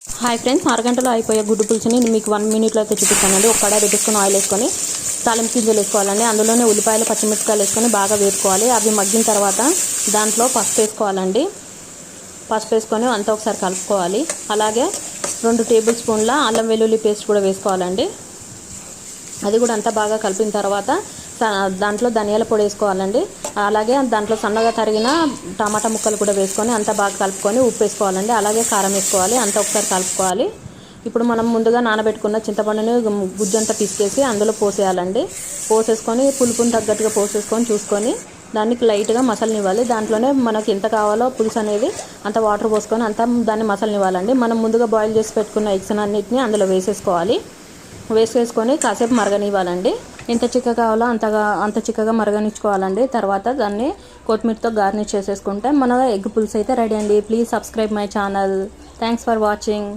Hi friends, అరగంటలో అయిపోయే గుడ్డు పులుసుని మీకు 1 మినిట్లో అయితే చూపిస్తానండి. ఒక కడాయి పెట్టేసుకొని ఆయిల్ వేసుకొని తాలింపు గింజలు వేసుకోవాలండి. అందులోనే ఉల్లిపాయలు, పచ్చిమిరపకాయలు వేసుకొని బాగా వేపుకోవాలి. అవి మగ్గిన తర్వాత దాంట్లో పసుపు వేసుకోవాలండి. పసుపు వేసుకొని అంతా ఒకసారి కలుపుకోవాలి. అలాగే 2 టేబుల్ స్పూన్ల అల్లం వెల్లుల్లి పేస్ట్ కూడా వేసుకోవాలండి. అది కూడా అంతా బాగా కలిపిన తర్వాత దాంట్లో ధనియాల పొడి వేసుకోవాలండి. అలాగే దాంట్లో సన్నగా తరిగిన టమాటా ముక్కలు కూడా వేసుకొని అంతా బాగా కలుపుకొని ఉప్పు వేసుకోవాలండి. అలాగే కారం వేసుకోవాలి. అంతా ఒకసారి కలుపుకోవాలి. ఇప్పుడు మనం ముందుగా నానబెట్టుకున్న చింతపండుని గుజ్జంతా పిసికేసి అందులో పోసేయాలండి. పోసేసుకొని పులుపుని తగ్గట్టుగా పోసేసుకొని చూసుకొని దానికి లైట్గా మసలనివ్వాలి. దాంట్లోనే మనకి ఎంత కావాలో పులుసు అనేది అంత వాటర్ పోసుకొని అంతా దాన్ని మసలనివ్వాలండి. మనం ముందుగా బాయిల్ చేసి పెట్టుకున్న ఎగ్స్ అన్నిటిని అందులో వేసేసుకోవాలి. వేసేసుకొని కాసేపు మరగనివ్వాలండి. ఎంత చిక్కగా కావాలో అంత చిక్కగా మరగనిచ్చుకోవాలండి. తర్వాత దాన్ని కొత్తిమీరతో గార్నిష్ చేసేసుకుంటే మన ఎగ్ పులుసు అయితే రెడీ అండి. Please subscribe my channel. Thanks for watching.